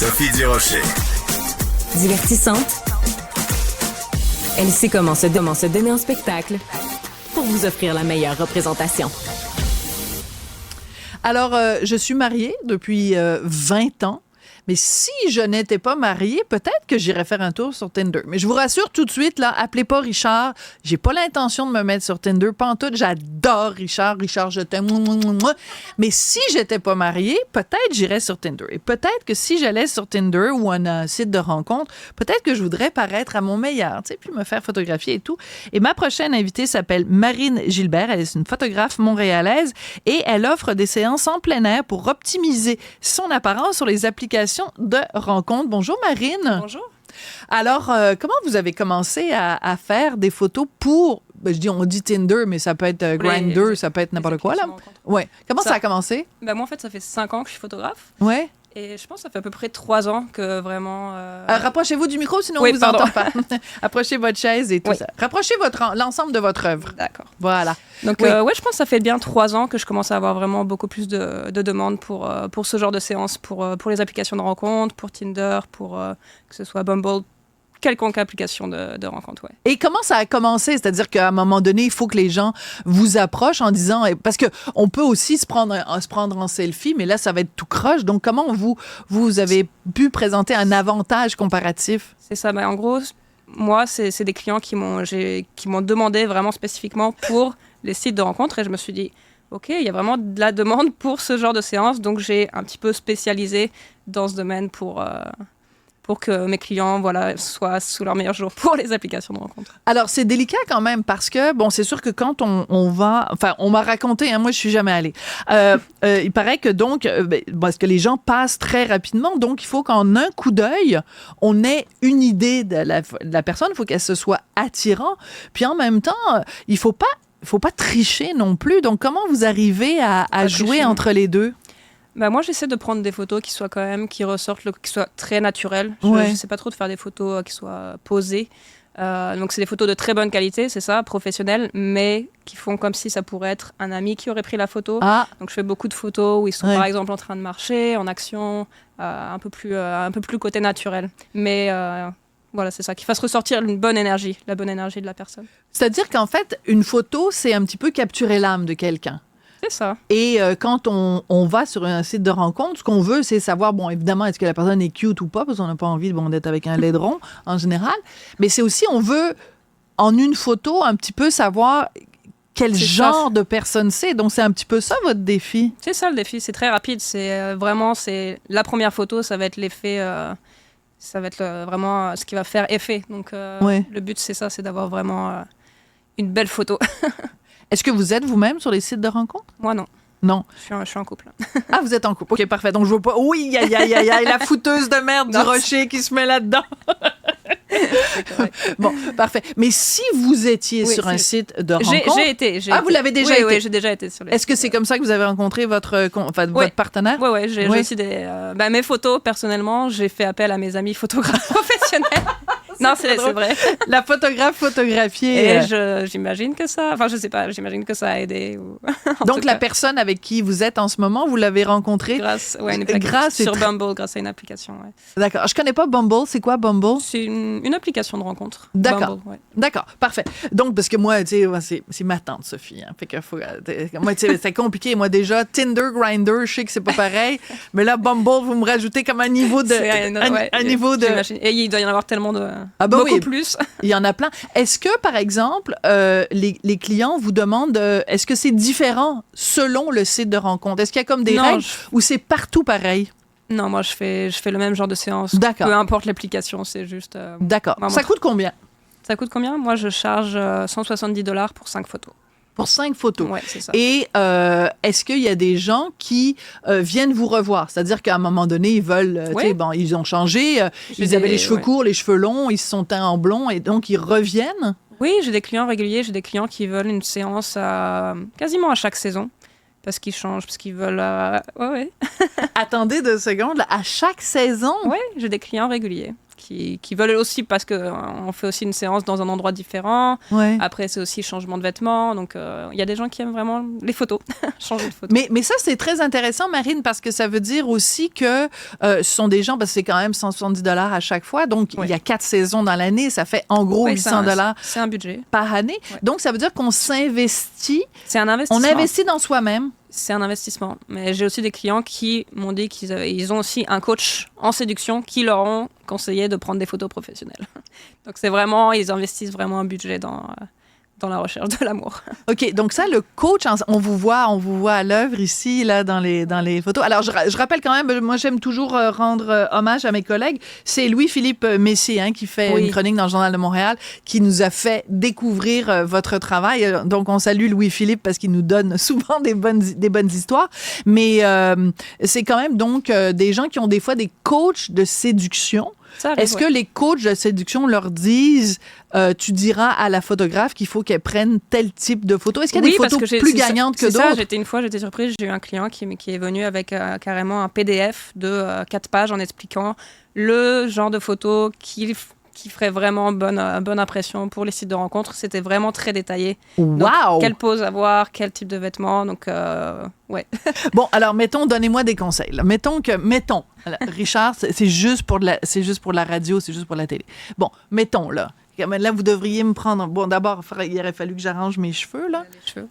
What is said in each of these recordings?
Sophie Durocher. Divertissante. Elle sait comment se donner en spectacle pour vous offrir la meilleure représentation. Alors, je suis mariée depuis 20 ans. Mais si je n'étais pas mariée, peut-être que j'irais faire un tour sur Tinder. Mais je vous rassure tout de suite, là, appelez pas Richard. J'ai pas l'intention de me mettre sur Tinder. Pantoute, j'adore Richard. Richard, je t'aime. Mais si j'étais pas mariée, peut-être j'irais sur Tinder. Et peut-être que si j'allais sur Tinder ou un site de rencontre, peut-être que je voudrais paraître à mon meilleur, tu sais, puis me faire photographier et tout. Et ma prochaine invitée s'appelle Marine Gilbert. Elle est une photographe montréalaise et elle offre des séances en plein air pour optimiser son apparence sur les applications de rencontres. Bonjour Marine. Bonjour. Alors, comment vous avez commencé à faire des photos pour, on dit Tinder, mais ça peut être Grindr, ça peut être n'importe quoi, là? Ouais. Comment ça a commencé? Moi, en fait, ça fait 5 ans que je suis photographe. Ouais. Et je pense que ça fait à peu près 3 ans que vraiment... rapprochez-vous du micro, sinon on ne vous entend pas. Approchez votre chaise et tout ça. Rapprochez l'ensemble de votre œuvre. D'accord. Voilà. Donc, je pense que ça fait bien 3 ans que je commence à avoir vraiment beaucoup plus de demandes pour ce genre de séances, pour les applications de rencontres, pour Tinder, pour que ce soit Bumble, quelconque application de rencontre, ouais. Et comment ça a commencé? C'est-à-dire qu'à un moment donné, il faut que les gens vous approchent en disant... Parce qu'on peut aussi se prendre en selfie, mais là, ça va être tout croche. Donc, comment vous avez pu présenter un avantage comparatif? C'est ça. En gros, moi, c'est des clients qui m'ont demandé vraiment spécifiquement pour les sites de rencontres. Et je me suis dit, OK, il y a vraiment de la demande pour ce genre de séance. Donc, j'ai un petit peu spécialisé dans ce domaine pour que mes clients soient sous leur meilleur jour pour les applications de rencontre. Alors, c'est délicat quand même parce que, c'est sûr que quand on va... Enfin, on m'a raconté, moi, je suis jamais allée. Il paraît que donc, parce que les gens passent très rapidement, donc il faut qu'en un coup d'œil, on ait une idée de la personne. Il faut qu'elle se soit attirant. Puis en même temps, il faut pas tricher non plus. Donc, comment vous arrivez à jouer entre les deux? Moi, j'essaie de prendre des photos qui ressortent, qui soient très naturelles. Ouais. Je sais pas trop de faire des photos qui soient posées. Donc, c'est des photos de très bonne qualité, c'est ça, professionnelles, mais qui font comme si ça pourrait être un ami qui aurait pris la photo. Ah. Donc, je fais beaucoup de photos où ils sont, par exemple, en train de marcher, en action, un peu plus côté naturel. Mais voilà, c'est ça, qui fasse ressortir la bonne énergie de la personne. C'est-à-dire qu'en fait, une photo, c'est un petit peu capturer l'âme de quelqu'un. C'est ça. Et quand on va sur un site de rencontre, ce qu'on veut, c'est savoir, évidemment, est-ce que la personne est cute ou pas, parce qu'on n'a pas envie d'être avec un laidron, en général. Mais c'est aussi, on veut, en une photo, un petit peu savoir quel genre de personne c'est. Donc, c'est un petit peu ça, votre défi. C'est ça, le défi. C'est très rapide. C'est vraiment, la première photo, ça va être l'effet... ça va être vraiment ce qui va faire effet. Donc, le but, c'est ça, c'est d'avoir vraiment une belle photo. Est-ce que vous êtes vous-même sur les sites de rencontres? Moi, non. Non. Je suis en couple. Ah, vous êtes en couple. OK, parfait. Donc, je vois pas... Oui, la fouteuse de merde du rocher qui se met là-dedans. Bon, parfait. Mais si vous étiez sur un site de rencontre... J'ai été. Vous l'avez déjà été? Oui, j'ai déjà été sur les Est-ce que c'est comme ça que vous avez rencontré votre partenaire? Oui, j'ai aussi mes photos, personnellement, j'ai fait appel à mes amis photographes professionnels. Non, c'est vrai. La photographe photographiée. Et j'imagine que ça... Enfin, je sais pas, j'imagine que ça a aidé. Donc, la personne avec qui vous êtes en ce moment, vous l'avez rencontrée? Sur Bumble, grâce à une application, ouais. D'accord. Je connais pas Bumble. C'est quoi, Bumble? C'est une application de rencontre. D'accord. Bumble, ouais. D'accord, parfait. Donc, parce que moi, tu sais, c'est ma tante, Sophie. Fait que moi, tu sais, c'est compliqué. Moi, déjà, Tinder, Grindr, je sais que c'est pas pareil. Mais là, Bumble, vous me rajoutez comme un niveau de... un niveau de... Et il doit y en avoir tellement de... beaucoup plus. Il y en a plein. Est-ce que, par exemple, les clients vous demandent, est-ce que c'est différent selon le site de rencontre? Est-ce qu'il y a comme des règles ou c'est partout pareil? Non, moi, je fais le même genre de séance. D'accord. Peu importe l'application, c'est juste... D'accord. Ça coûte combien? Ça coûte combien? Moi, je charge $170 pour 5 photos. Pour 5 photos. Oui, c'est ça. Et est-ce qu'il y a des gens qui viennent vous revoir? C'est-à-dire qu'à un moment donné, ils veulent... ils ont changé, ils avaient les cheveux courts, les cheveux longs, ils se sont teints en blond et donc ils reviennent? Oui, j'ai des clients réguliers, j'ai des clients qui veulent une séance quasiment à chaque saison. Parce qu'ils changent, parce qu'ils veulent... Ouais. Attendez 2 secondes, là, à chaque saison? Oui, j'ai des clients réguliers qui veulent aussi, parce qu'on fait aussi une séance dans un endroit différent. Ouais. Après, c'est aussi changement de vêtements. Donc, il y a des gens qui aiment vraiment les photos, changer de photo. Mais ça, c'est très intéressant, Marine, parce que ça veut dire aussi que ce sont des gens, parce que c'est quand même 170 $ à chaque fois. Donc, il y a 4 saisons dans l'année. Ça fait en gros 800 $ c'est un budget par année. Ouais. Donc, ça veut dire qu'on s'investit. C'est un investissement. On investit dans soi-même. C'est un investissement. Mais j'ai aussi des clients qui m'ont dit qu'ils ont aussi un coach en séduction qui leur ont conseillé de prendre des photos professionnelles. Donc c'est vraiment, ils investissent vraiment un budget dans la recherche de l'amour. OK, donc ça, le coach, on vous voit à l'œuvre ici, là, dans les photos. Alors, je rappelle quand même, moi, j'aime toujours rendre hommage à mes collègues. C'est Louis-Philippe Messier, qui fait une chronique dans le Journal de Montréal, qui nous a fait découvrir votre travail. Donc, on salue Louis-Philippe parce qu'il nous donne souvent des bonnes histoires. Mais c'est quand même donc des gens qui ont des fois des coachs de séduction. Est-ce que les coachs de séduction leur disent tu diras à la photographe qu'il faut qu'elle prenne tel type de photo? Est-ce qu'il y a des photos plus gagnantes que d'autres? J'étais surprise, j'ai eu un client qui est venu avec carrément un PDF de 4 pages en expliquant le genre de photo qui ferait vraiment bonne impression pour les sites de rencontres. C'était vraiment très détaillé. Wow! Donc, quelle pose avoir, quel type de vêtements. Donc, ouais. Bon, alors, donnez-moi des conseils. Là. Mettons, Richard, c'est juste pour la radio, c'est juste pour la télé. Bon, mettons, là, vous devriez me prendre... Bon, d'abord, il aurait fallu que j'arrange mes cheveux, là. Les cheveux.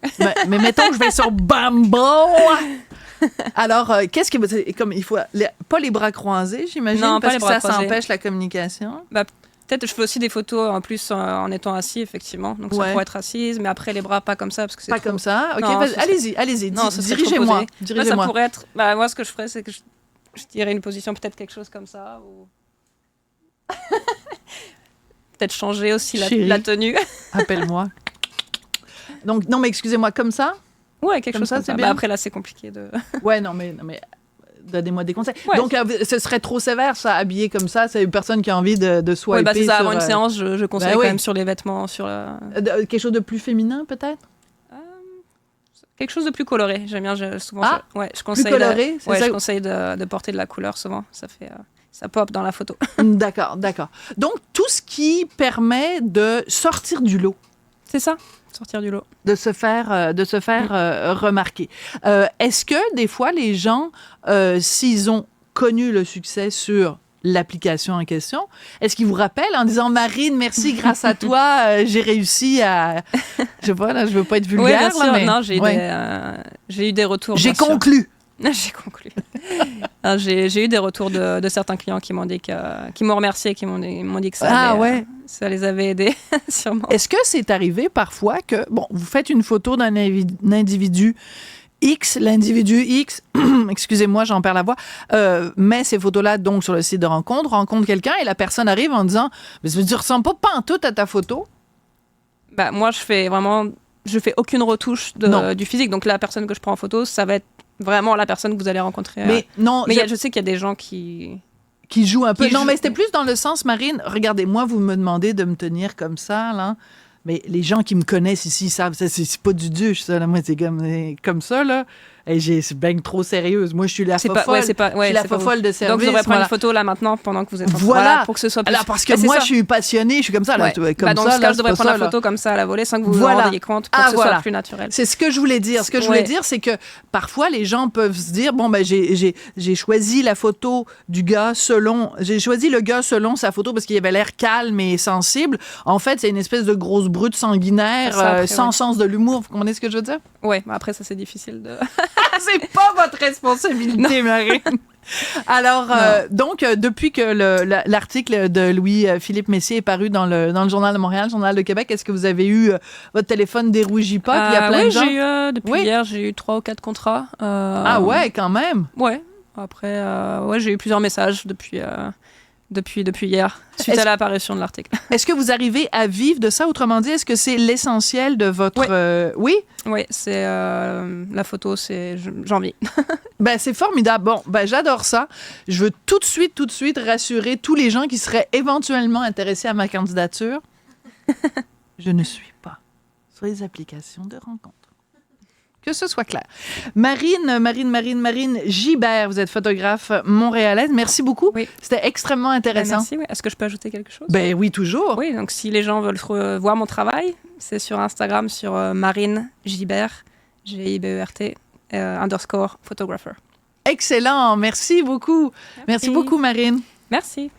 mais mettons que je vais sur Bumble. Alors, qu'est-ce que... Comme il faut... pas les bras croisés, j'imagine, non, parce pas les que bras ça croisés. s'empêche la communication. Peut-être je fais aussi des photos en plus en étant assis, effectivement. Donc ça pourrait être assise, mais après les bras pas comme ça parce que c'est pas trop... comme ça. OK, non, allez-y. Non, dirigez-moi. Là, ça pourrait être... moi, ce que je ferais, c'est que je dirais une position, peut-être quelque chose comme ça. Ou... peut-être changer aussi la tenue. Appelle-moi. Donc, non, mais excusez-moi, comme ça? Ouais, quelque chose comme ça. Bien. Après, là, c'est compliqué de... Ouais, non, mais donnez-moi des conseils. Ouais. Donc, ce serait trop sévère, ça, habillé comme ça. C'est une personne qui a envie de swiper. Oui, c'est ça. Avant une séance, je conseille quand même sur les vêtements. Quelque chose de plus féminin, peut-être? Quelque chose de plus coloré. J'aime bien souvent. Je conseille plus coloré, je conseille de porter de la couleur souvent. Ça fait... ça pop dans la photo. D'accord. Donc, tout ce qui permet de sortir du lot. C'est ça, sortir du lot. De se faire remarquer. Est-ce que, des fois, les gens, s'ils ont connu le succès sur l'application en question, est-ce qu'ils vous rappellent en disant « Marine, merci, grâce à toi, j'ai réussi à... » Je sais pas, là, je veux pas être vulgaire. Oui, bien sûr. Mais... Non, j'ai eu des retours. J'ai conclu. J'ai conclu. J'ai eu des retours de certains clients qui m'ont dit qui m'ont remercié, qui m'ont dit que ça les avait aidés, sûrement. Est-ce que c'est arrivé parfois que, vous faites une photo d'un individu X, l'individu X, excusez-moi, j'en perds la voix, met ces photos-là donc sur le site de rencontre quelqu'un et la personne arrive en disant « Mais tu ressembles pas pantoute à ta photo? » Moi, je fais aucune retouche du physique. Donc, la personne que je prends en photo, ça va être vraiment la personne que vous allez rencontrer. Mais non, je sais qu'il y a des gens qui jouent un peu. Non, mais c'était plus dans le sens, Marine, regardez, moi, vous me demandez de me tenir comme ça, là. Mais les gens qui me connaissent ici savent, c'est pas du duche, ça. Là. Moi, c'est comme ça, là. Et c'est bien trop sérieuse. Moi, je suis la fofolle. Je suis la fofolle de service. Donc, vous devrez prendre une photo là maintenant pendant que vous êtes en voilà. Pour que ce soit plus... Alors, parce que moi, je suis passionnée, je suis comme ça. Là, dans ce cas, je devrais prendre la photo comme ça à la volée sans que vous vous rendiez compte pour que ce soit plus naturel. C'est ce que je voulais dire. Ce que je voulais dire, c'est que parfois, les gens peuvent se dire, j'ai choisi la photo du gars j'ai choisi le gars selon sa photo parce qu'il avait l'air calme et sensible. En fait, c'est une espèce de grosse brute sanguinaire, sans sens de l'humour. Vous comprenez ce que je veux dire? Oui, mais après, ça, c'est difficile de... C'est pas votre responsabilité, Marine. Alors, donc, depuis que l'article de Louis-Philippe Messier est paru dans le Journal de Montréal, Journal de Québec, est-ce que vous avez eu votre téléphone dérougi pas? Il y a plein de gens. Depuis hier, j'ai eu 3 ou 4 contrats. Ah ouais, quand même. Ouais. Après, j'ai eu plusieurs messages depuis hier, suite à l'apparition de l'article. Est-ce que vous arrivez à vivre de ça? Autrement dit, est-ce que c'est l'essentiel de votre... Oui? Oui, c'est la photo, j'en vis. C'est formidable. Bon, j'adore ça. Je veux tout de suite rassurer tous les gens qui seraient éventuellement intéressés à ma candidature. Je ne suis pas sur les applications de rencontres. Que ce soit clair. Marine Gibert, vous êtes photographe montréalaise. Merci beaucoup. Oui. C'était extrêmement intéressant. Merci, oui. Est-ce que je peux ajouter quelque chose? Ben oui, toujours. Oui, donc si les gens veulent voir mon travail, c'est sur Instagram, sur Marine Gibert, Gibert, _ photographer. Excellent. Merci beaucoup. Merci beaucoup, Marine. Merci.